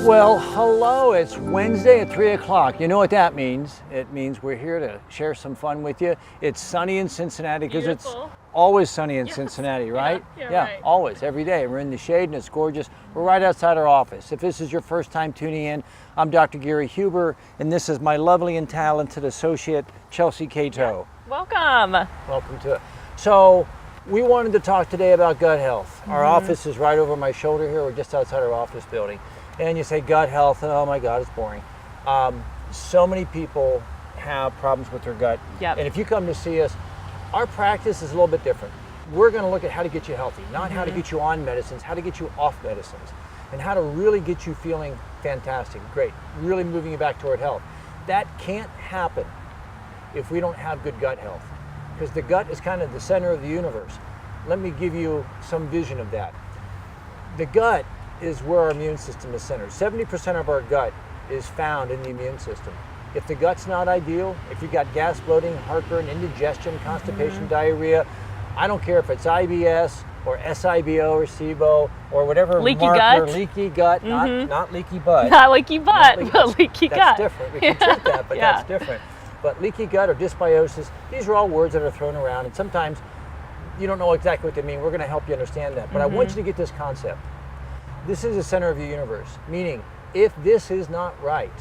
Well, hello, it's Wednesday at 3 o'clock. You know what that means? It means we're here to share some fun with you. It's sunny in Cincinnati because it's always sunny in Cincinnati, right? Yeah, right. Always, every day. We're in the shade and it's gorgeous. We're right outside our office. If this is your first time tuning in, I'm Dr. Gary Huber, and this is my lovely and talented associate, Chelsea Caito. Welcome. Welcome to it. So, we wanted to talk today about gut health. Our office is right over my shoulder here. We're just outside our office building. And you say gut health, and oh my God, it's boring. So many people have problems with their gut. Yep. And if you come to see us, our practice is a little bit different. We're gonna look at how to get you healthy, not how to get you on medicines, how to get you off medicines, and how to really get you feeling fantastic, great, really moving you back toward health. That can't happen if we don't have good gut health, because the gut is kind of the center of the universe. Let me give you some vision of that. The gut is where our immune system is centered. 70% of our gut is found in the immune system. If the gut's not ideal, if you've got gas, bloating, heartburn, indigestion, constipation, diarrhea, I don't care if it's IBS or SIBO or SIBO or whatever leaky marker, gut. Leaky gut, not leaky butt. Not leaky butt, but leaky gut. That's different. We can treat that, but that's different. But leaky gut or dysbiosis, these are all words that are thrown around, and sometimes you don't know exactly what they mean. We're going to help you understand that. But I want you to get this concept. This is the center of the universe, meaning if this is not right,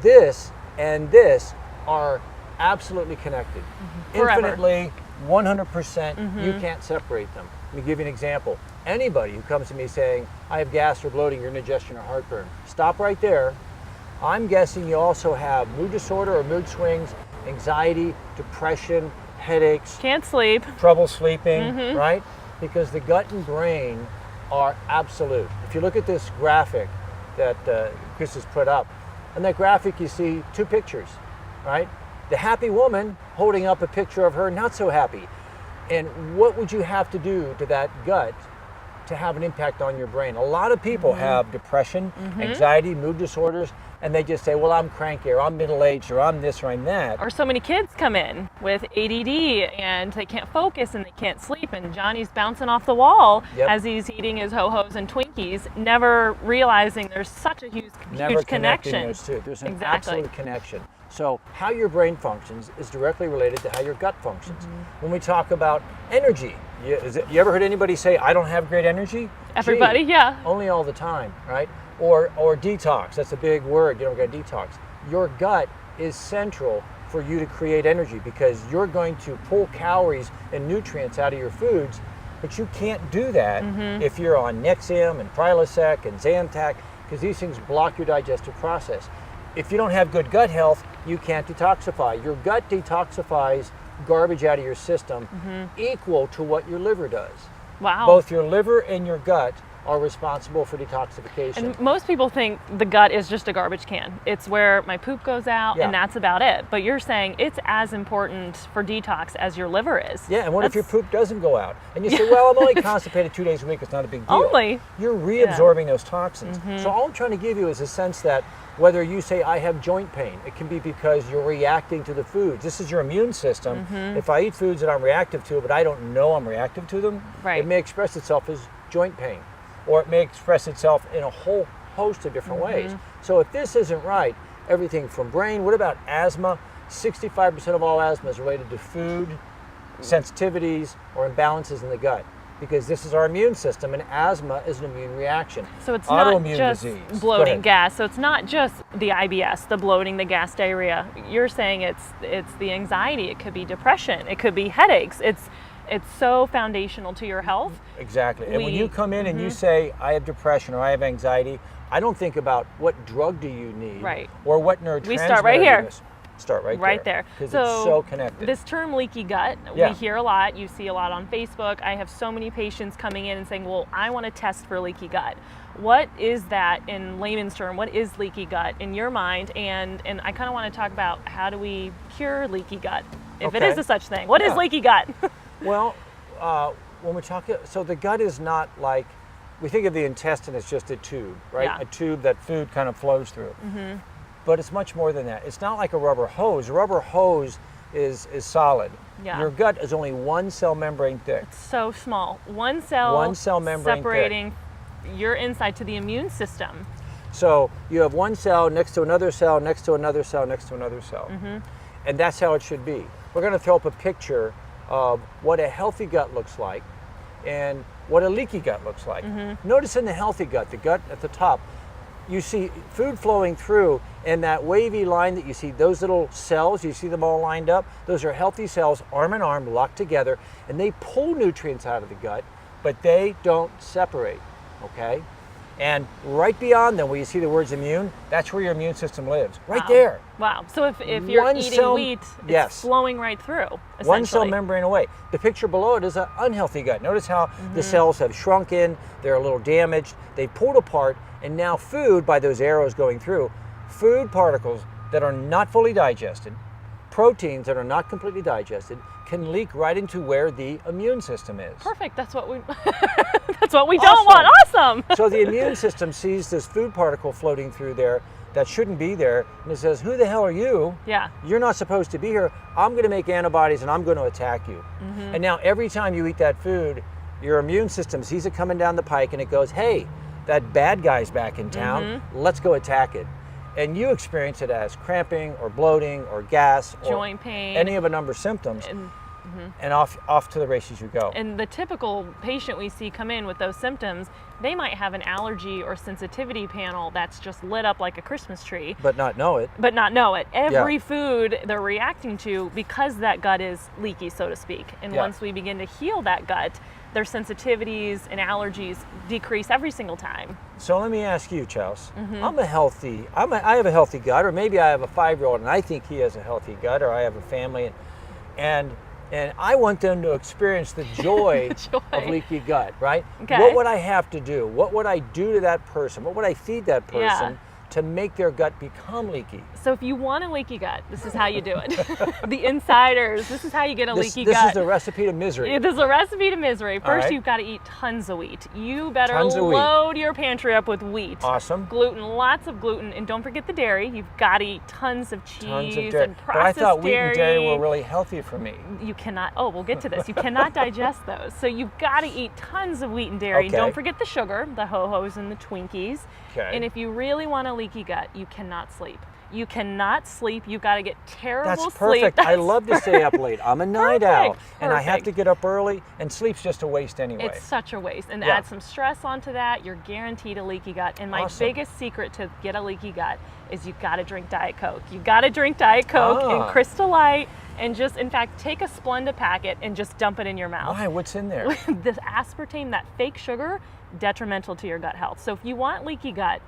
this and this are absolutely connected. Forever. Infinitely, 100%, you can't separate them. Let me give you an example. Anybody who comes to me saying, I have gas or bloating or indigestion or heartburn, stop right there. I'm guessing you also have mood disorder or mood swings, anxiety, depression, headaches. Can't sleep. Trouble sleeping, right? Because the gut and brain are absolute. If you look at this graphic that Chris has put up, on that graphic you see two pictures, right? The happy woman holding up a picture of her not so happy. And what would you have to do to that gut to have an impact on your brain? A lot of people have depression, anxiety, mood disorders, and they just say, well, I'm cranky, or I'm middle-aged, or I'm this, or I'm that. Or so many kids come in with ADD and they can't focus and they can't sleep, and Johnny's bouncing off the wall as he's eating his Ho-Hos and Twinkies, never realizing there's such a huge connection. Those two. There's an absolute connection. So how your brain functions is directly related to how your gut functions. When we talk about energy, you ever heard anybody say, I don't have great energy? Everybody, yeah. Only all the time, right? Or detox, that's a big word, you don't get detox. Your gut is central for you to create energy because you're going to pull calories and nutrients out of your foods, but you can't do that if you're on Nexium and Prilosec and Zantac, because these things block your digestive process. If you don't have good gut health, you can't detoxify. Your gut detoxifies garbage out of your system equal to what your liver does. Wow. Both your liver and your gut are responsible for detoxification. And most people think the gut is just a garbage can. It's where my poop goes out and that's about it. But you're saying it's as important for detox as your liver is. Yeah, and what if your poop doesn't go out? And you say, well, I'm only constipated 2 days a week, it's not a big deal. Only. You're reabsorbing those toxins. So all I'm trying to give you is a sense that whether you say, I have joint pain, it can be because you're reacting to the foods. This is your immune system. If I eat foods that I'm reactive to, but I don't know I'm reactive to them, it may express itself as joint pain. Or it may express itself in a whole host of different ways. So if this isn't right, everything from brain, what about asthma? 65% of all asthma is related to food, sensitivities, or imbalances in the gut. Because this is our immune system, and asthma is an immune reaction. So it's not just disease. Bloating, gas. So it's not just the IBS, the bloating, the gas, diarrhea. You're saying it's the anxiety. It could be depression. It could be headaches. It's so foundational to your health. Exactly. And when you come in and you say, I have depression or I have anxiety, I don't think about what drug do you need or what neurotransmitter. We start right here. Start right there. Because it's so connected. This term leaky gut, we hear a lot. You see a lot on Facebook. I have so many patients coming in and saying, well, I want to test for leaky gut. What is that in layman's term? What is leaky gut in your mind? And I kind of want to talk about how do we cure leaky gut, if it is a such thing. What is leaky gut? Well, when we talk, so the gut is not like, we think of the intestine as just a tube, right? A tube that food kind of flows through. But it's much more than that. It's not like a rubber hose. A rubber hose is solid. Your gut is only one cell membrane thick. It's so small. One cell membrane separating your inside to the immune system. So you have one cell next to another cell, next to another cell, next to another cell. And that's how it should be. We're going to throw up a picture of what a healthy gut looks like and what a leaky gut looks like. Notice in the healthy gut, the gut at the top, you see food flowing through, and that wavy line that you see, those little cells, you see them all lined up, those are healthy cells, arm in arm, locked together, and they pull nutrients out of the gut, but they don't separate, okay? And right beyond them, where you see the words immune, that's where your immune system lives, right there. Wow. So if you're eating wheat, it's flowing right through, essentially. One cell membrane away. The picture below it is an unhealthy gut. Notice how the cells have shrunken, they're a little damaged, they pulled apart, and now food, by those arrows going through, food particles that are not fully digested, proteins that are not completely digested, can leak right into where the immune system is. Perfect. That's what we that's what we don't want. Awesome. So the immune system sees this food particle floating through there that shouldn't be there, and it says, who the hell are you? Yeah. You're not supposed to be here. I'm going to make antibodies and I'm going to attack you. And now every time you eat that food, your immune system sees it coming down the pike and it goes, hey, that bad guy's back in town. Let's go attack it. And you experience it as cramping or bloating or gas or joint pain, any of a number of symptoms. And off to the races you go. And the typical patient we see come in with those symptoms, they might have an allergy or sensitivity panel that's just lit up like a Christmas tree. But not know it. Every food they're reacting to, because that gut is leaky, so to speak. And once we begin to heal that gut, their sensitivities and allergies decrease every single time. So let me ask you, Chelsea. I have a healthy gut, or maybe I have a 5-year-old and I think he has a healthy gut, or I have a family, and I want them to experience the joy, of leaky gut, right? Okay. What would I have to do? What would I do to that person? What would I feed that person to make their gut become leaky? So if you want a leaky gut, this is how you do it. The insiders, this is how you get a leaky gut. This is the recipe to misery. This is a recipe to misery. First, you've got to eat tons of wheat. You better load your pantry up with wheat. Awesome. Gluten, lots of gluten, and don't forget the dairy. You've got to eat tons of cheese and processed dairy. But I thought wheat and dairy were really healthy for me. You cannot, we'll get to this. You cannot digest those. So you've got to eat tons of wheat and dairy. And don't forget the sugar, the Ho-Hos and the Twinkies. And if you really want a leaky gut, you cannot sleep. You cannot sleep. You've got to get terrible sleep. That's perfect. I love to stay up late. I'm a night owl. And I have to get up early, and sleep's just a waste anyway. It's such a waste. And add some stress onto that, you're guaranteed a leaky gut. And my biggest secret to get a leaky gut is you've got to drink Diet Coke. You've got to drink Diet Coke in Crystal Light, and just, in fact, take a Splenda packet and just dump it in your mouth. Why? What's in there? This aspartame, that fake sugar, detrimental to your gut health. So if you want leaky gut,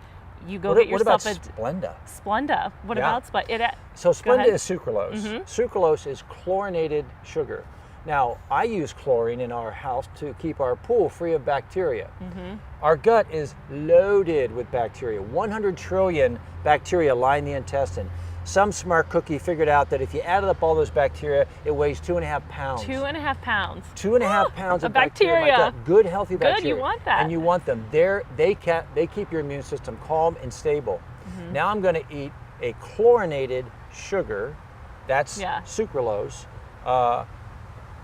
you go get yourself a Splenda. Splenda. What about Splenda? So Splenda is sucralose. Sucralose is chlorinated sugar. Now, I use chlorine in our house to keep our pool free of bacteria. Our gut is loaded with bacteria. 100 trillion bacteria line the intestine. Some smart cookie figured out that if you added up all those bacteria, it weighs 2.5 pounds. 2.5 pounds. 2.5 pounds of bacteria. Good, healthy bacteria. Good, you want that. And you want them. They keep your immune system calm and stable. Now I'm going to eat a chlorinated sugar. That's sucralose.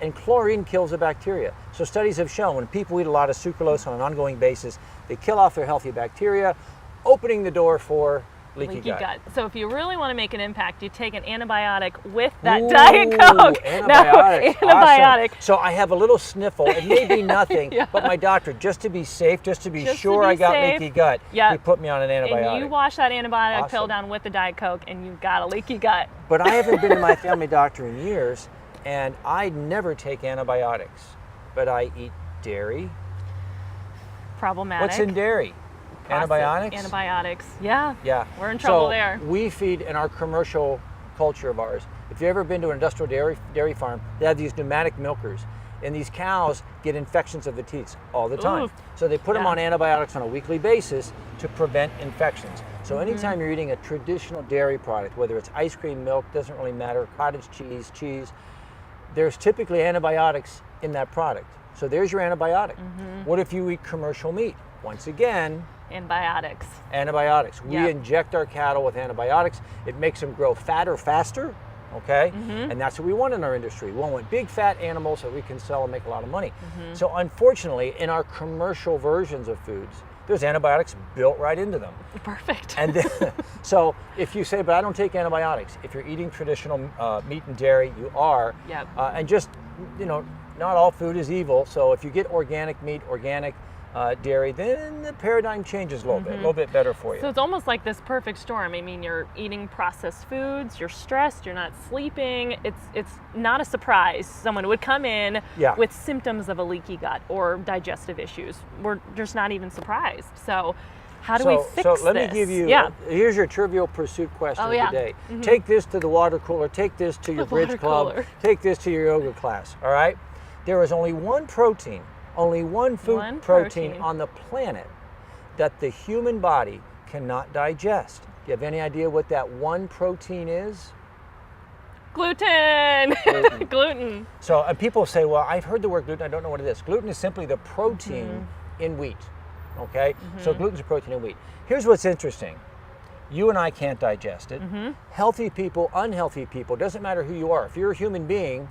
And chlorine kills the bacteria. So studies have shown when people eat a lot of sucralose on an ongoing basis, they kill off their healthy bacteria, opening the door for leaky gut. So if you really want to make an impact, you take an antibiotic with that Diet Coke. Antibiotic. Antibiotic. Awesome. So I have a little sniffle. It may be nothing, but my doctor, just to be safe, just to be sure I got leaky gut, he put me on an antibiotic. And you wash that antibiotic pill down with the Diet Coke, and you've got a leaky gut. But I haven't been to my family doctor in years, and I never take antibiotics. But I eat dairy. Problematic. What's in dairy? Antibiotics? Antibiotics, yeah. We're in trouble there. We feed in our commercial culture of ours. If you've ever been to an industrial dairy farm, they have these pneumatic milkers. And these cows get infections of the teats all the time. Ooh. So they put them on antibiotics on a weekly basis to prevent infections. So anytime you're eating a traditional dairy product, whether it's ice cream, milk, doesn't really matter, cottage cheese, there's typically antibiotics in that product. So there's your antibiotic. What if you eat commercial meat? Once again, antibiotics. We inject our cattle with antibiotics. It makes them grow fatter faster, okay? And that's what we want in our industry. We want big fat animals that we can sell and make a lot of money. So unfortunately, in our commercial versions of foods, there's antibiotics built right into them. Perfect. And then, so if you say, but I don't take antibiotics, if you're eating traditional meat and dairy, you are. Yep. And just, you know, not all food is evil. So if you get organic meat, organic dairy, then the paradigm changes a little bit better for you. So it's almost like this perfect storm. I mean, you're eating processed foods, you're stressed, you're not sleeping. It's not a surprise someone would come in with symptoms of a leaky gut or digestive issues. We're just not even surprised. So how do we fix this? So let me give you, here's your Trivial Pursuit question of the day. Take this to the water cooler, take this to your bridge club, take this to your yoga class, all right? There is only one protein, only one food protein on the planet that the human body cannot digest. Do you have any idea what that one protein is? Gluten. Gluten. So people say, well, I've heard the word gluten, I don't know what it is. Gluten is simply the protein in wheat, okay? So gluten's a protein in wheat. Here's what's interesting. You and I can't digest it. Healthy people, unhealthy people, doesn't matter who you are. If you're a human being,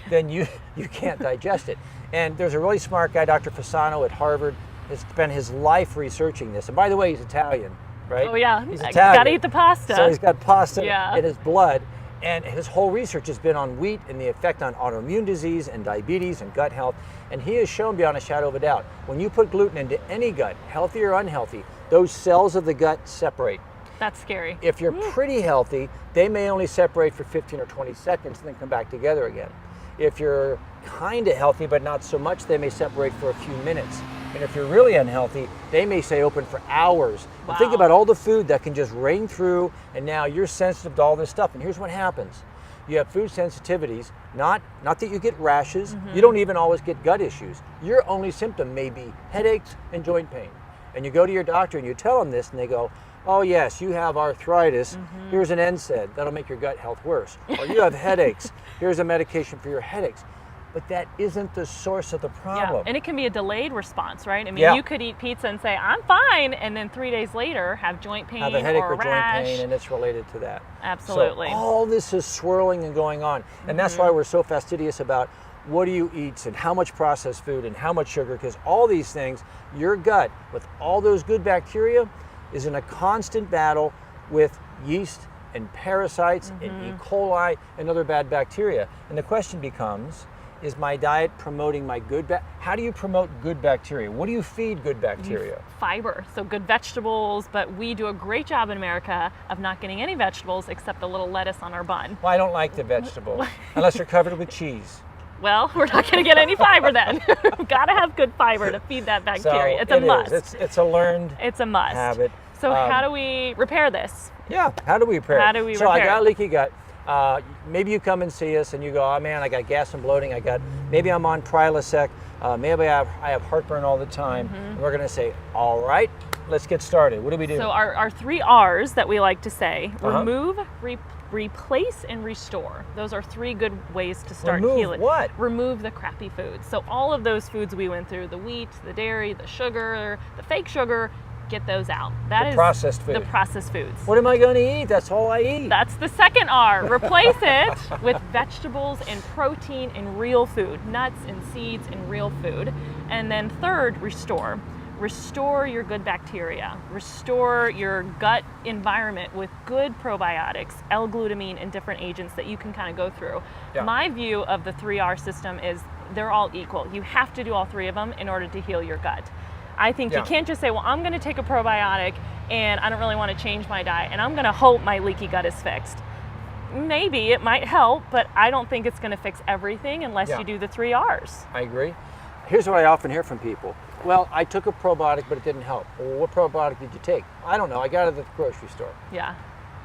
then you can't digest it. And there's a really smart guy, Dr. Fasano at Harvard, has spent his life researching this. And by the way, he's Italian, right? Oh yeah, he's Italian. Gotta eat the pasta. So he's got pasta in his blood. And his whole research has been on wheat and the effect on autoimmune disease and diabetes and gut health. And he has shown beyond a shadow of a doubt, when you put gluten into any gut, healthy or unhealthy, those cells of the gut separate. That's scary. If you're pretty healthy, they may only separate for 15 or 20 seconds and then come back together again. If you're kind of healthy but not so much, they may separate for a few minutes. And if you're really unhealthy, they may stay open for hours. Wow. And think about all the food that can just rain through, and now you're sensitive to all this stuff. And here's what happens. You have food sensitivities, not that you get rashes, you don't even always get gut issues. Your only symptom may be headaches and joint pain. And you go to your doctor and you tell them this, and they go, oh yes, you have arthritis, here's an NSAID, that'll make your gut health worse. Or you have headaches, here's a medication for your headaches. But that isn't the source of the problem. Yeah, and it can be a delayed response, right? I mean, you could eat pizza and say, I'm fine, and then 3 days later have joint pain have a headache or rash. joint pain, and it's related to that. Absolutely. So all this is swirling and going on. And that's why we're so fastidious about what do you eat and how much processed food and how much sugar, because all these things, your gut, with all those good bacteria, is in a constant battle with yeast and parasites and E. coli and other bad bacteria. And the question becomes, is my diet promoting my good how do you promote good bacteria? What do you feed good bacteria? Fiber, so good vegetables, but we do a great job in America of not getting any vegetables except a little lettuce on our bun. Well, I don't like the vegetables, unless they're covered with cheese. Well, we're not going to get any fiber then. We've got to have good fiber to feed that bacteria. So it's a must. It's a learned must. habit. So how do we repair this? Yeah, how do we repair it? How do we So repair I got it? leaky gut. Maybe you come and see us and you go, oh man, I got gas and bloating. Maybe I'm on Prilosec. Maybe I have heartburn all the time. And we're going to say, all right, let's get started. What do we do? So our 3 R's that we like to say: remove, replace, and restore. Those are 3 good ways to start Remove healing. what? Remove the crappy foods. So all of those foods we went through, the wheat, the dairy, the sugar, the fake sugar, get those out. That is processed food. The processed foods. What am I going to eat? That's all I eat. That's the second R. Replace it with vegetables and protein and real food, nuts and seeds and real food. And then third, restore. Restore your good bacteria. Restore your gut environment with good probiotics, L-glutamine, and different agents that you can kind of go through. Yeah. My view of the 3R system is they're all equal. You have to do all 3 of them in order to heal your gut. I think you can't just say, well, I'm going to take a probiotic and I don't really want to change my diet and I'm going to hope my leaky gut is fixed. Maybe it might help, but I don't think it's going to fix everything unless you do the 3 R's. I agree. Here's what I often hear from people. Well, I took a probiotic, but it didn't help. Well, what probiotic did you take? I don't know. I got it at the grocery store. Yeah.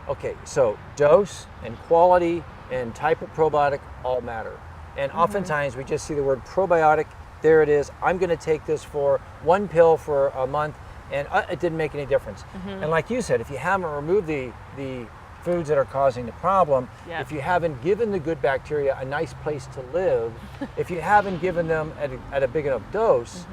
Okay, so dose and quality and type of probiotic all matter. And oftentimes we just see the word probiotic. There it is. I'm going to take this for 1 pill for a month, and it didn't make any difference. And like you said, if you haven't removed the foods that are causing the problem, if you haven't given the good bacteria a nice place to live, if you haven't given them at a big enough dose,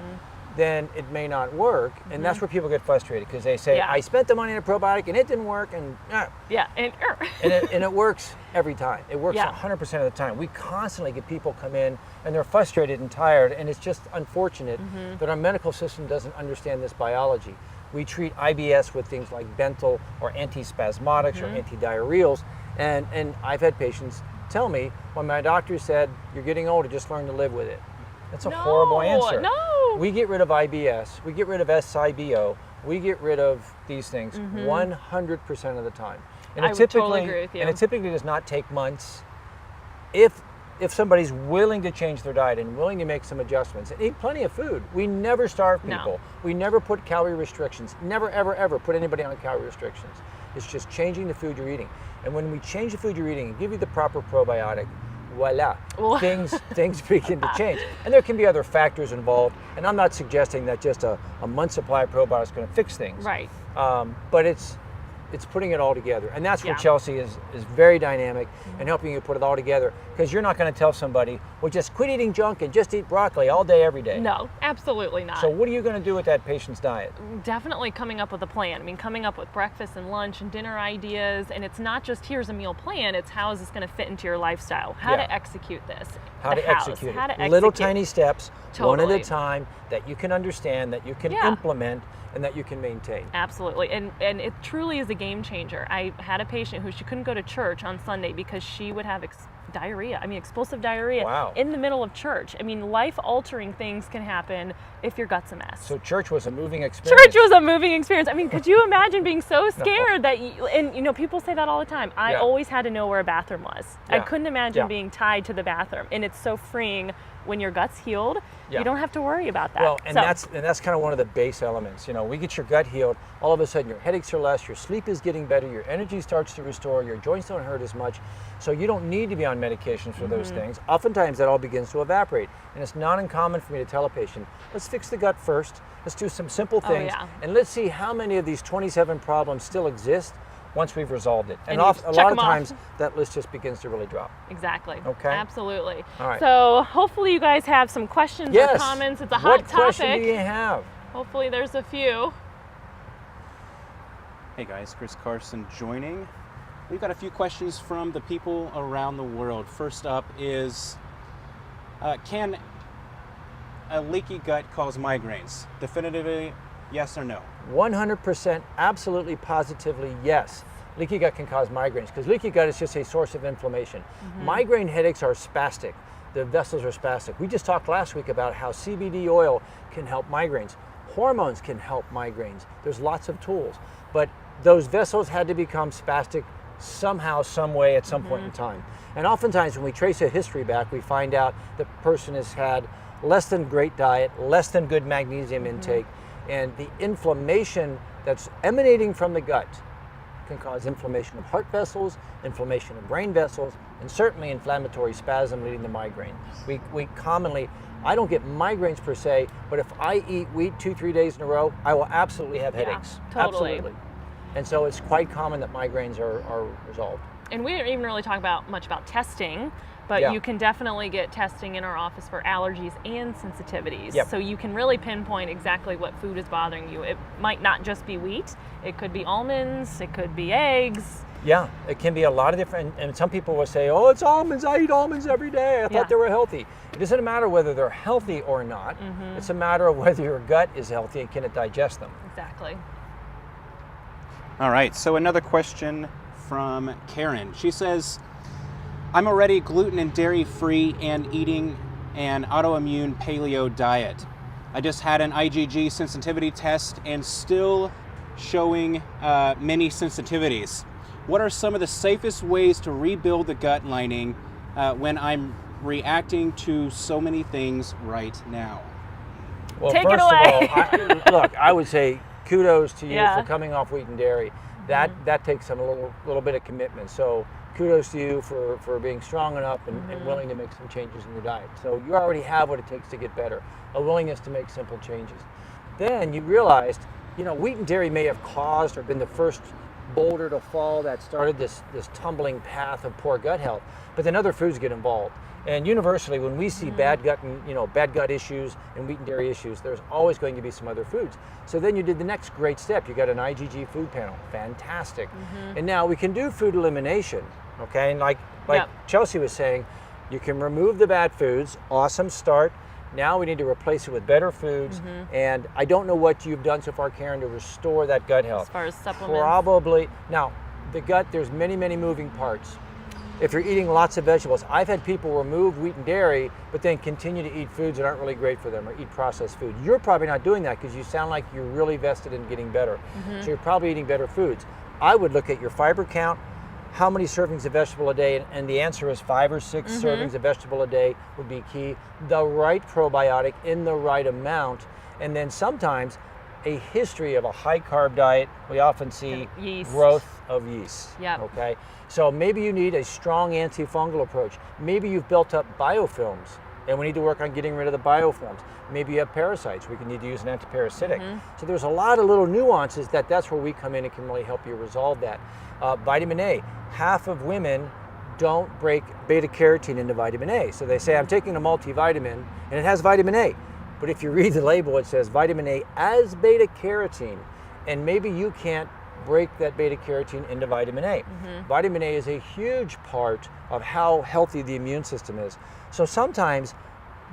then it may not work. And that's where people get frustrated because they say, I spent the money on a probiotic and it didn't work. And and it works every time. It works 100% of the time. We constantly get people come in and they're frustrated and tired. And it's just unfortunate that our medical system doesn't understand this biology. We treat IBS with things like Bentyl or antispasmodics or antidiarrheals. And I've had patients tell me, when my doctor said, you're getting older, just learn to live with it. That's a horrible answer. No. We get rid of IBS, we get rid of SIBO, we get rid of these things 100% of the time. And I would totally agree with you. And it typically does not take months. If somebody's willing to change their diet and willing to make some adjustments and eat plenty of food, we never starve people. No. We never put calorie restrictions. Never, ever, ever put anybody on calorie restrictions. It's just changing the food you're eating. And when we change the food you're eating and give you the proper probiotic, voila, things begin to change. And there can be other factors involved. And I'm not suggesting that just a month's supply of probiotics is going to fix things. Right. But it's putting it all together. And that's where Chelsea is very dynamic and helping you put it all together, because you're not going to tell somebody, well, just quit eating junk and just eat broccoli all day, every day. No, absolutely not. So what are you going to do with that patient's diet? Definitely coming up with a plan. I mean, coming up with breakfast and lunch and dinner ideas. And it's not just here's a meal plan, it's how is this going to fit into your lifestyle? How to execute this. How to execute it. Little tiny steps, one at a time, that you can understand, that you can implement, and that you can maintain. Absolutely. And it truly is a game changer. I had a patient who she couldn't go to church on Sunday because she would have diarrhea. I mean, explosive diarrhea in the middle of church. I mean, life-altering things can happen if your gut's a mess. So church was a moving experience. Church was a moving experience. I mean, could you imagine being so scared that and you know, people say that all the time. I always had to know where a bathroom was. I couldn't imagine being tied to the bathroom. And it's so freeing when your gut's healed. You don't have to worry about that. Well, and that's kind of one of the base elements. You know, we get your gut healed, all of a sudden your headaches are less, your sleep is getting better, your energy starts to restore, your joints don't hurt as much. So you don't need to be on medications for those things. Oftentimes that all begins to evaporate. And it's not uncommon for me to tell a patient, let's fix the gut first, let's do some simple things, and let's see how many of these 27 problems still exist once we've resolved it. And a lot of times that list just begins to really drop. Exactly. Okay. Absolutely. All right. So hopefully you guys have some questions or comments. It's a hot topic. What question do you have? Hopefully there's a few. Hey guys, Chris Carson joining. We've got a few questions from the people around the world. First up is, can a leaky gut cause migraines? Definitively, yes or no? 100%, absolutely, positively, yes. Leaky gut can cause migraines because leaky gut is just a source of inflammation. Migraine headaches are spastic. The vessels are spastic. We just talked last week about how CBD oil can help migraines. Hormones can help migraines. There's lots of tools, but those vessels had to become spastic somehow, some way, at some point in time. And oftentimes when we trace a history back, we find out the person has had less than great diet, less than good magnesium intake, and the inflammation that's emanating from the gut can cause inflammation of heart vessels, inflammation of brain vessels, and certainly inflammatory spasm leading to migraine. We commonly, I don't get migraines per se, but if I eat wheat 2-3 days in a row, I will absolutely have headaches. Totally. Absolutely. And so it's quite common that migraines are resolved. And we didn't even really talk much about testing, but you can definitely get testing in our office for allergies and sensitivities. So you can really pinpoint exactly what food is bothering you. It might not just be wheat. It could be almonds. It could be eggs. Yeah, it can be a lot of different, and some people will say, oh, it's almonds. I eat almonds every day. I thought they were healthy. It doesn't matter whether they're healthy or not. It's a matter of whether your gut is healthy and can it digest them. Exactly. All right, so another question from Karen. She says, I'm already gluten and dairy free and eating an autoimmune paleo diet. I just had an IgG sensitivity test and still showing many sensitivities. What are some of the safest ways to rebuild the gut lining when I'm reacting to so many things right now? Well, Take first it away. of all, look, I would say kudos to you for coming off wheat and dairy. That takes a little bit of commitment. So kudos to you for being strong enough and willing to make some changes in your diet. So you already have what it takes to get better, a willingness to make simple changes. Then you realized, you know, wheat and dairy may have caused or been the first boulder to fall that started this tumbling path of poor gut health. But then other foods get involved. And universally, when we see bad gut and bad gut issues and wheat and dairy issues, there's always going to be some other foods. So then you did the next great step. You got an IgG food panel, fantastic. And now we can do food elimination, okay? And like Chelsea was saying, you can remove the bad foods. Awesome start. Now we need to replace it with better foods. And I don't know what you've done so far, Karen, to restore that gut health. As far as supplements? Probably. Now, the gut, there's many, many moving parts. If you're eating lots of vegetables, I've had people remove wheat and dairy, but then continue to eat foods that aren't really great for them or eat processed food. You're probably not doing that because you sound like you're really vested in getting better. So you're probably eating better foods. I would look at your fiber count, how many servings of vegetable a day, and the answer is 5 or 6 servings of vegetable a day would be key. The right probiotic in the right amount, and then sometimes a history of a high carb diet. We often see growth of yeast. Okay, so maybe you need a strong antifungal approach. Maybe you've built up biofilms and we need to work on getting rid of the biofilms. Maybe you have parasites. We can need to use an antiparasitic. So there's a lot of little nuances that's where we come in and can really help you resolve that. Vitamin A, half of women don't break beta carotene into vitamin A. So they say, I'm taking a multivitamin and it has vitamin A. But if you read the label, it says vitamin A as beta carotene, and maybe you can't break that beta carotene into vitamin A. Vitamin A is a huge part of how healthy the immune system is. So sometimes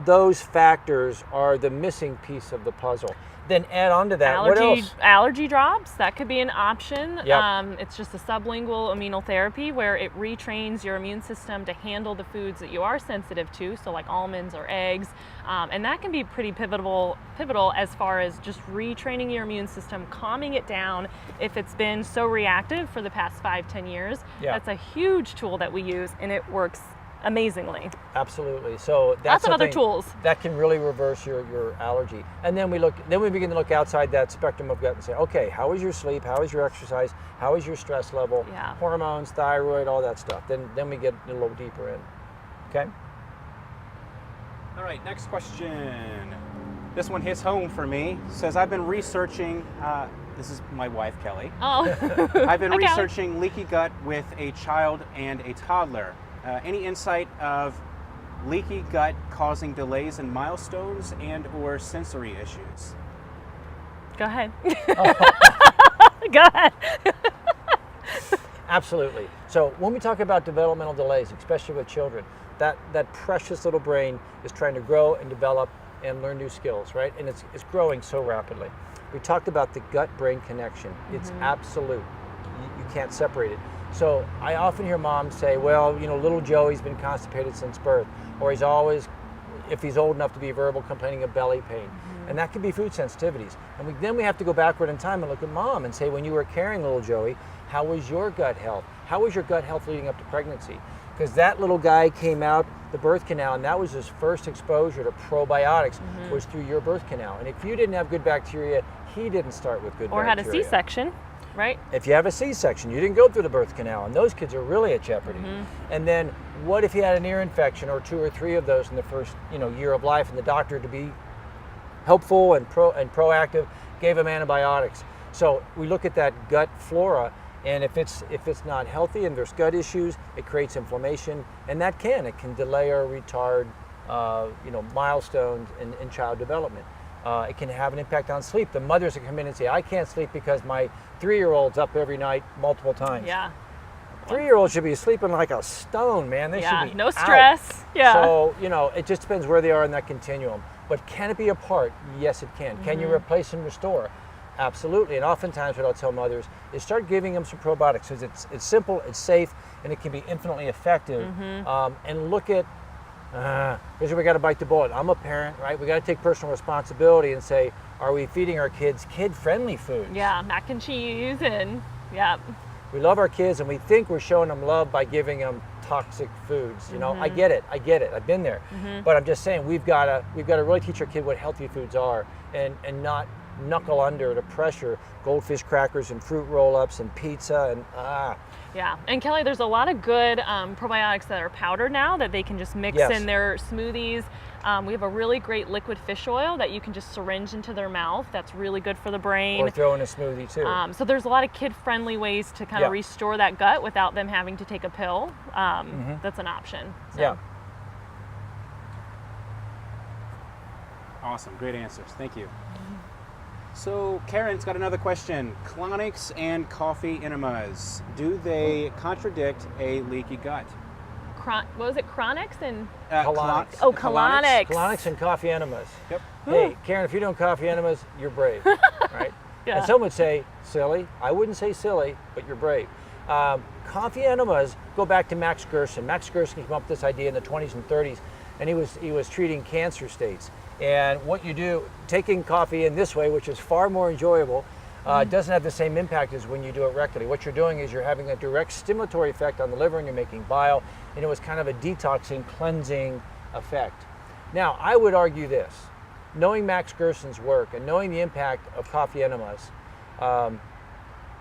those factors are the missing piece of the puzzle. Then add on to that, what else? Allergy drops, that could be an option. Yep. It's just a sublingual immunotherapy where it retrains your immune system to handle the foods that you are sensitive to, so like almonds or eggs. And that can be pretty pivotal as far as just retraining your immune system, calming it down if it's been so reactive for the past 5-10 years. That's a huge tool that we use, and it works amazingly. Absolutely. So that's lots of other tools that can really reverse your allergy. And then we begin to look outside that spectrum of gut and say, okay, how is your sleep? How is your exercise? How is your stress level? Hormones, thyroid, all that stuff. Then we get a little deeper in. Okay. All right, next question. This one hits home for me. Says, I've been researching, this is my wife, Kelly. I've been researching leaky gut with a child and a toddler. Any insight of leaky gut causing delays in milestones and or sensory issues? Go ahead. Go ahead. Absolutely. So when we talk about developmental delays, especially with children, that precious little brain is trying to grow and develop and learn new skills, right? And it's growing so rapidly. We talked about the gut-brain connection. It's absolute. You can't separate it. So I often hear moms say, well, little Joey's been constipated since birth, or he's always, if he's old enough to be verbal, complaining of belly pain. And that could be food sensitivities. And then we have to go backward in time and look at mom and say, when you were carrying little Joey, how was your gut health? How was your gut health leading up to pregnancy? Because that little guy came out the birth canal, and that was his first exposure to probiotics was through your birth canal. And if you didn't have good bacteria, he didn't start with good bacteria. Or had a C-section. Right? If you have a C-section, you didn't go through the birth canal, and those kids are really at jeopardy. And then what if you had an ear infection or 2 or 3 of those in the first year of life, and the doctor, to be helpful and proactive, gave them antibiotics. So we look at that gut flora, and if it's not healthy and there's gut issues, it creates inflammation, and it can delay or retard milestones in child development. It can have an impact on sleep. The mothers that come in and say, I can't sleep because my 3-year-old's up every night multiple times. 3-year-olds should be sleeping like a stone, man. They should be no stress. Out. So, it just depends where they are in that continuum. But can it be a part? Yes, it can. Can you replace and restore? Absolutely. And oftentimes what I'll tell mothers is start giving them some probiotics, because it's simple, it's safe, and it can be infinitely effective. And look at, here's where we got to bite the bullet. I'm a parent, right? We got to take personal responsibility and say, are we feeding our kids kid-friendly foods? Mac and cheese and We love our kids, and we think we're showing them love by giving them toxic foods. I get it. I've been there. But I'm just saying we've got to really teach our kid what healthy foods are, and not knuckle under to pressure goldfish crackers and fruit roll-ups and pizza and Yeah, and Kelly, there's a lot of good probiotics that are powdered now that they can just mix Yes. in their smoothies. We have a really great liquid fish oil that you can just syringe into their mouth. That's really good for the brain. or throw in a smoothie too. So there's a lot of kid-friendly ways to kind of restore that gut without them having to take a pill. That's an option. So. Yeah. Awesome, great answers. Thank you. So Karen's got another question. Colonics and coffee enemas, do they contradict a leaky gut? What was it, chronics and? Colonics. Oh, colonics. Colonics and coffee enemas. Yep. Hey, Karen, if you don't coffee enemas, you're brave, right? Yeah. And some would say silly. I wouldn't say silly, but you're brave. Coffee enemas go back to Max Gerson. Max Gerson came up with this idea in the 20s and 30s, and he was treating cancer states. And what you do, taking coffee in this way, which is far more enjoyable, doesn't have the same impact as when you do it rectally. What you're doing is you're having a direct stimulatory effect on the liver, and you're making bile, and it was kind of a detoxing, cleansing effect. Now, I would argue this. Knowing Max Gerson's work and knowing the impact of coffee enemas,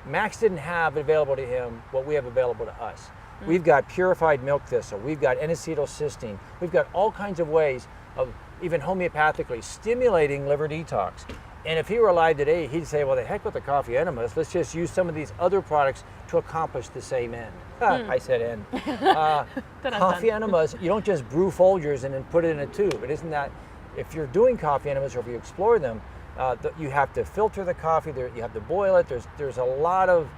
Max didn't have available to him what we have available to us. We've got purified milk thistle, we've got N-acetylcysteine, we've got all kinds of ways of even homeopathically stimulating liver detox. And if he were alive today, he'd say, well, the heck with the coffee enemas, let's just use some of these other products to accomplish the same end. I said end. Coffee enemas, you don't just brew Folgers and then put it in a tube. It isn't that. If you're doing coffee enemas or if you explore them, you have to filter the coffee, you have to boil it, there's a lot of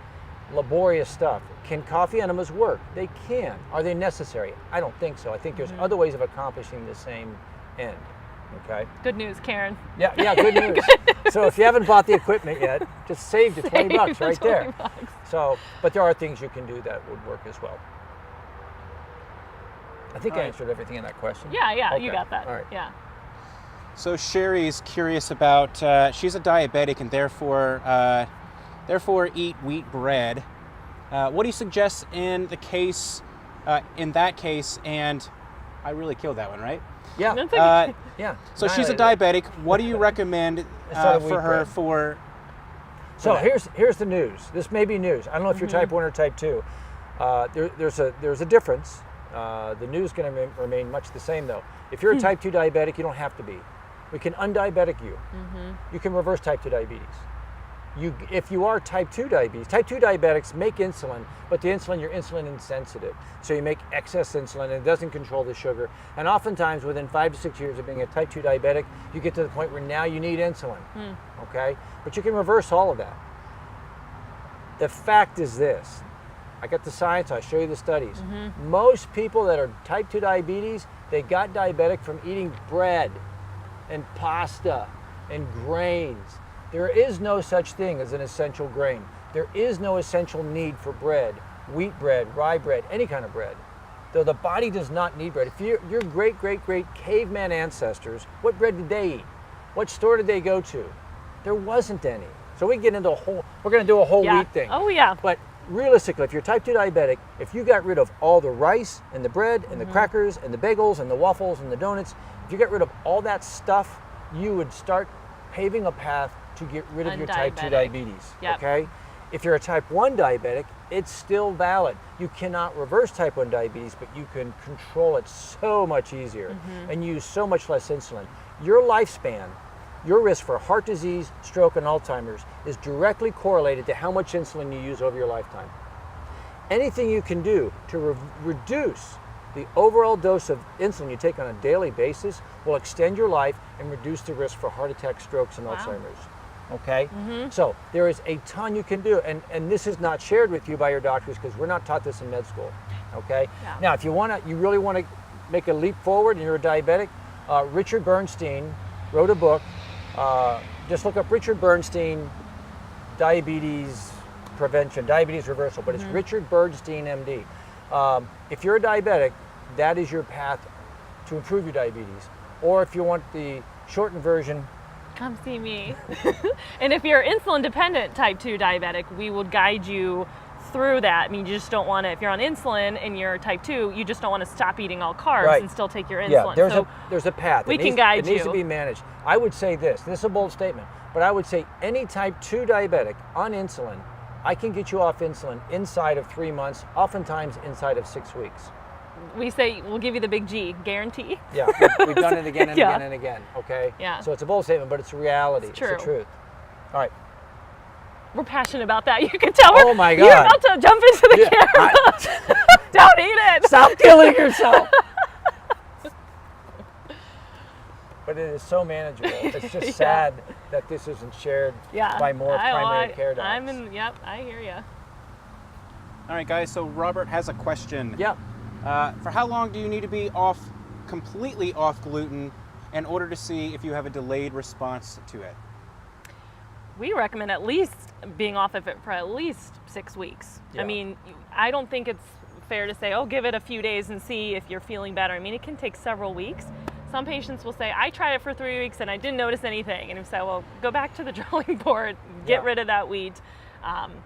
laborious stuff. Can coffee enemas work? They can. Are they necessary? I don't think so. I think there's other ways of accomplishing the same end. Okay. Good news, Karen. Yeah, good news. So if you haven't bought the equipment yet, just save the 20 bucks right there. So, but there are things you can do that would work as well. I think I answered everything in that question. Yeah, Okay. you got that. All right. Yeah. So Sherry's curious about, she's a diabetic and therefore eat wheat bread. What do you suggest in that case, and I really killed that one, right? Yeah. That's okay. Yeah. So she's a diabetic. What do you recommend Instead of wheat for her bread. for? So that? here's the news. This may be news. I don't know if you're type 1 or type 2. There's a difference. The news is going to remain much the same though. If you're a type 2 diabetic, you don't have to be. We can undiabetic you. You can reverse type 2 diabetes. If you are type 2 diabetes, type 2 diabetics make insulin, but you're insulin insensitive. So you make excess insulin and it doesn't control the sugar. And oftentimes within 5 to 6 years of being a type 2 diabetic, you get to the point where now you need insulin, okay? But you can reverse all of that. The fact is this, I got the science, I'll show you the studies. Most people that are type 2 diabetes, they got diabetic from eating bread and pasta and grains. There is no such thing as an essential grain. There is no essential need for bread, wheat bread, rye bread, any kind of bread. Though the body does not need bread. If your great caveman ancestors, what bread did they eat? What store did they go to? There wasn't any. So we get into we're gonna do a whole wheat thing. Oh yeah. But realistically, if you're type 2 diabetic, if you got rid of all the rice and the bread and the crackers and the bagels and the waffles and the donuts, if you got rid of all that stuff, you would start paving a path to get rid of your type 2 diabetes, okay? If you're a type 1 diabetic, it's still valid. You cannot reverse type 1 diabetes, but you can control it so much easier and use so much less insulin. Your lifespan, your risk for heart disease, stroke, and Alzheimer's is directly correlated to how much insulin you use over your lifetime. Anything you can do to reduce the overall dose of insulin you take on a daily basis will extend your life and reduce the risk for heart attack, strokes, and Alzheimer's. Okay? So there is a ton you can do, and this is not shared with you by your doctors because we're not taught this in med school. Okay? Yeah. Now, if you really want to make a leap forward and you're a diabetic, Richard Bernstein wrote a book. Just look up Richard Bernstein, diabetes prevention, diabetes reversal, but it's Richard Bernstein, MD. If you're a diabetic, that is your path to improve your diabetes. Or if you want the shortened version, come see me. And if you're insulin dependent type 2 diabetic, we will guide you through that. I mean, you just don't want to, if you're on insulin and you're type 2, you just don't want to stop eating all carbs and still take your insulin. Yeah, there's a path. We can guide you. It needs to be managed. I would say this is a bold statement. But I would say any type 2 diabetic on insulin, I can get you off insulin inside of 3 months, oftentimes inside of 6 weeks. We say we'll give you the big G, guarantee. Yeah, we've done it again and again and again, okay? Yeah. So it's a bold statement, but it's a reality. It's true. It's the truth. All right. We're passionate about that. You can tell. Oh my God. You're about to jump into the camera. Don't eat it. Stop killing yourself. But it is so manageable. It's just sad that this isn't shared by more primary care docs. Yep, I hear you. All right, guys, so Robert has a question. Yeah. For how long do you need to be completely off gluten in order to see if you have a delayed response to it? We recommend at least being off of it for at least 6 weeks. Yeah. I mean, I don't think it's fair to say, oh, give it a few days and see if you're feeling better. I mean, it can take several weeks. Some patients will say, I tried it for 3 weeks and I didn't notice anything. And we say, well, go back to the drawing board, get rid of that wheat.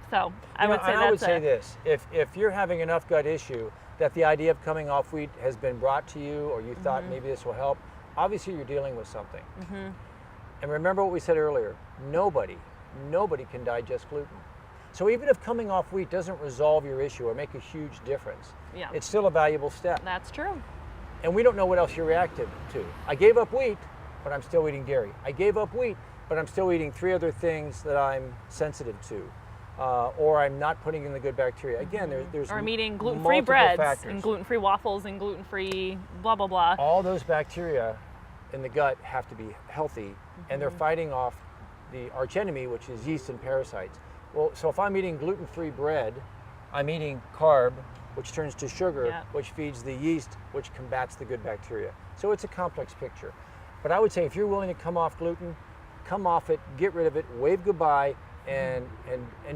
So I would say I would say this, if you're having enough gut issue that the idea of coming off wheat has been brought to you, or you thought maybe this will help, obviously you're dealing with something. And remember what we said earlier, nobody can digest gluten. So even if coming off wheat doesn't resolve your issue or make a huge difference, it's still a valuable step. That's true. And we don't know what else you're reactive to. I gave up wheat, but I'm still eating dairy. I gave up wheat, but I'm still eating 3 other things that I'm sensitive to. Or I'm not putting in the good bacteria. Again, there's or I'm eating gluten-free breads factors. and gluten-free waffles and gluten-free blah, blah, blah. All those bacteria in the gut have to be healthy, and they're fighting off the archenemy, which is yeast and parasites. Well, so if I'm eating gluten-free bread, I'm eating carb, which turns to sugar, which feeds the yeast, which combats the good bacteria. So it's a complex picture. But I would say if you're willing to come off gluten, come off it, get rid of it, wave goodbye, and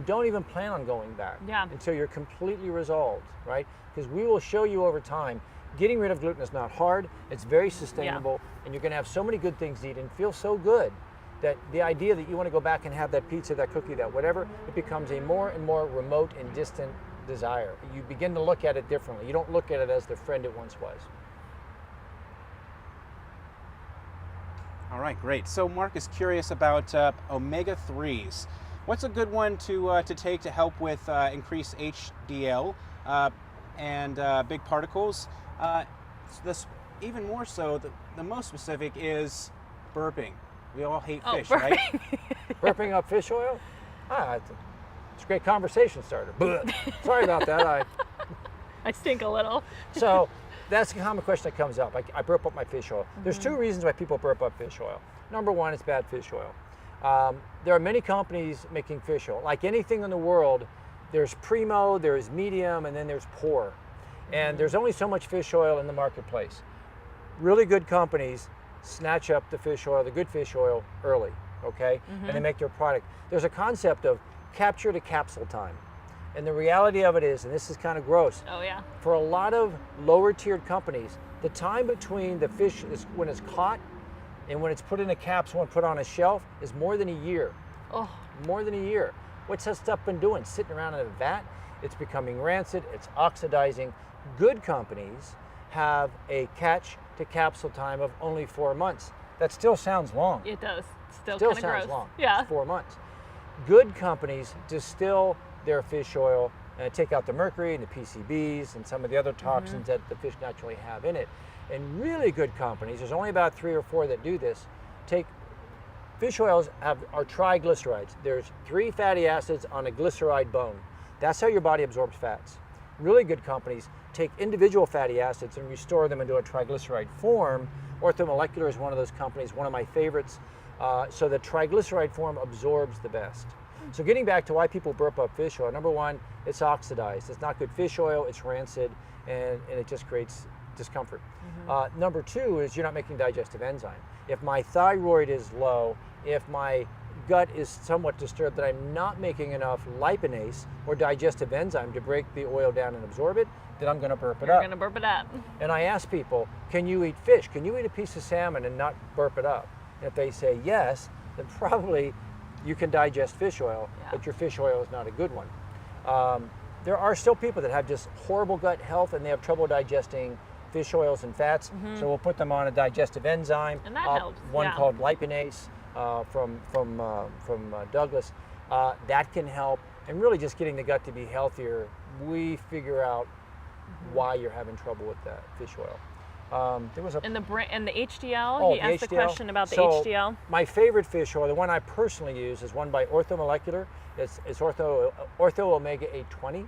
don't even plan on going back until you're completely resolved, right? Because we will show you over time, getting rid of gluten is not hard, it's very sustainable, and you're gonna have so many good things to eat and feel so good that the idea that you want to go back and have that pizza, that cookie, that whatever, it becomes a more and more remote and distant desire. You begin to look at it differently. You don't look at it as the friend it once was. All right, great. So Mark is curious about omega-3s. What's a good one to take to help with increased HDL and big particles? This even more so, the most specific is burping. We all hate fish, right? Burping up fish oil? It's a great conversation starter. Sorry about that. I stink a little. So that's a common question that comes up. I burp up my fish oil. There's 2 reasons why people burp up fish oil. Number 1, it's bad fish oil. There are many companies making fish oil. Like anything in the world, there's primo, there's medium, and then there's poor. And there's only so much fish oil in the marketplace. Really good companies snatch up the fish oil, the good fish oil, early, okay? And they make their product. There's a concept of capture to capsule time. And the reality of it is, and this is kind of gross, for a lot of lower tiered companies, the time between the fish is when it's caught and when it's put in a capsule and put on a shelf is more than a year. More than a year. What's that stuff been doing? Sitting around in a vat? It's becoming rancid, it's oxidizing. Good companies have a catch to capsule time of only 4 months. That still sounds long. It does. Still kind of sounds gross. long. Yeah. It's 4 months. Good companies distill their fish oil and take out the mercury and the PCBs and some of the other toxins that the fish naturally have in it. And really good companies, there's only about 3 or 4 that do this, take fish oils are triglycerides. There's 3 fatty acids on a glyceride bone. That's how your body absorbs fats. Really good companies take individual fatty acids and restore them into a triglyceride form. Orthomolecular is one of those companies, one of my favorites. So the triglyceride form absorbs the best. So getting back to why people burp up fish oil, number 1, it's oxidized. It's not good fish oil, it's rancid, and it just creates discomfort. Number 2 is you're not making digestive enzyme. If my thyroid is low, if my gut is somewhat disturbed, that I'm not making enough lipase or digestive enzyme to break the oil down and absorb it, then I'm going to burp it up. You're going to burp it up. And I ask people, can you eat fish? Can you eat a piece of salmon and not burp it up? And if they say yes, then probably you can digest fish oil, but your fish oil is not a good one. There are still people that have just horrible gut health and they have trouble digesting fish oils and fats, so we'll put them on a digestive enzyme, and that helps. one called lipase, from Douglas, that can help. And really just getting the gut to be healthier, we figure out why you're having trouble with that fish oil. There was a and the HDL. Oh, he asked the question about the so HDL. My favorite fish oil, the one I personally use, is one by Orthomolecular. It's Ortho Omega 820,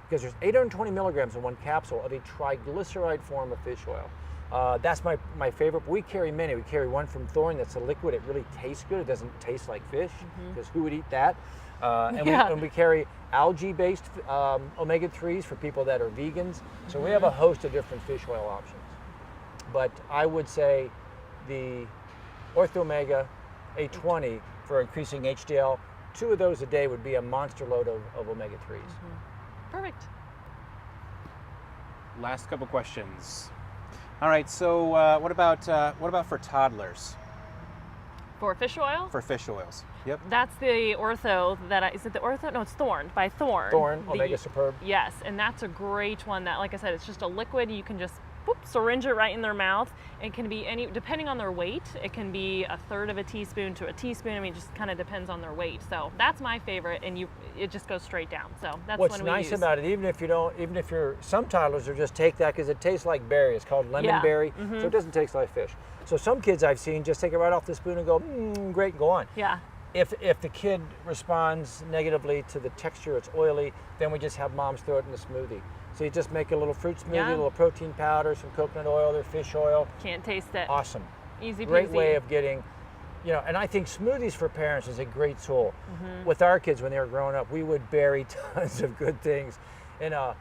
because there's 820 milligrams in one capsule of a triglyceride form of fish oil. That's my favorite. We carry many. We carry one from Thorne that's a liquid. It really tastes good. It doesn't taste like fish, because who would eat that? And we carry algae-based omega-3s for people that are vegans. So we have a host of different fish oil options. But I would say the Ortho Omega 820 for increasing HDL, 2 of those a day would be a monster load of omega-3s. Perfect. Last couple questions. All right, so what about for toddlers? For fish oil? For fish oils. Yep. That's the Ortho is it the Ortho? No, it's Thorne, by Thorne. Thorne, Omega Superb. Yes, and that's a great one that, like I said, it's just a liquid. You can just syringe it right in their mouth. It can be depending on their weight, it can be a third of a teaspoon to a teaspoon. I mean, it just kind of depends on their weight. So that's my favorite, and it just goes straight down. So that's what's when we nice use. about it, even if you're, some toddlers will just take that because it tastes like berry. It's called lemon berry, so it doesn't taste like fish. So some kids I've seen just take it right off the spoon and go, great, and go on. Yeah. If the kid responds negatively to the texture, it's oily, then we just have moms throw it in a smoothie. So you just make a little fruit smoothie, a little protein powder, some coconut oil, or fish oil. Can't taste it. Awesome. Easy peasy. Great way of getting, and I think smoothies for parents is a great tool. With our kids when they were growing up, we would bury tons of good things in a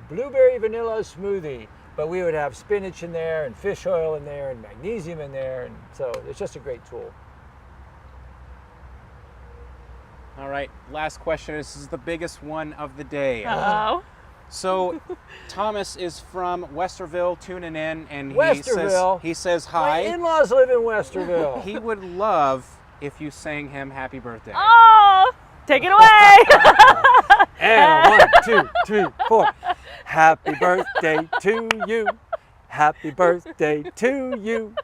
blueberry vanilla smoothie, but we would have spinach in there and fish oil in there and magnesium in there, and so it's just a great tool. All right, last question. This is the biggest one of the day. Uh-oh. So Thomas is from Westerville tuning in, and Westerville? he says My hi. in-laws live in Westerville. He would love if you sang him happy birthday. Oh, take it away. And 1, 2, 3, 4. Happy birthday to you. Happy birthday to you.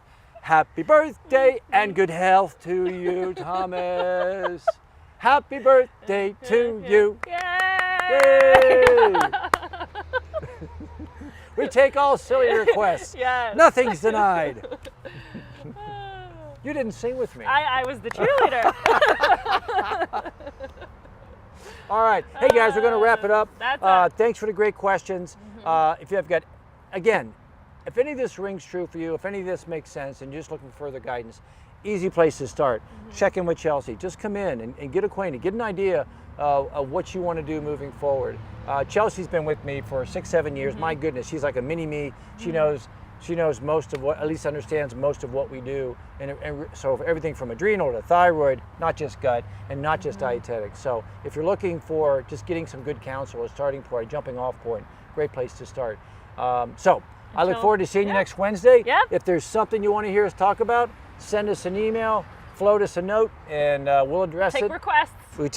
Happy birthday and good health to you, Thomas. Happy birthday to you. Yay! Yay! We take all silly requests. Yes. Nothing's denied. You didn't sing with me. I was the cheerleader. All right. Hey, guys, we're going to wrap it up. That's it. Thanks for the great questions. If you have got, again, if any of this rings true for you, if any of this makes sense and you're just looking for further guidance, easy place to start. Check in with Chelsea. Just come in and get acquainted. Get an idea of what you want to do moving forward. Chelsea's been with me for 6-7 years. My goodness, she's like a mini me. She knows most of what, at least understands most of what we do. And so everything from adrenal to thyroid, not just gut, and not just dietetics. So if you're looking for just getting some good counsel, a starting point, a jumping off point, great place to start. I look forward to seeing you next Wednesday. Yep. If there's something you want to hear us talk about, send us an email, float us a note, and we'll address it. Take requests. We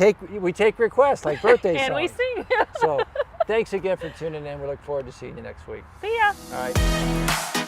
take requests like birthday songs. And we sing. So thanks again for tuning in. We look forward to seeing you next week. See ya. All right.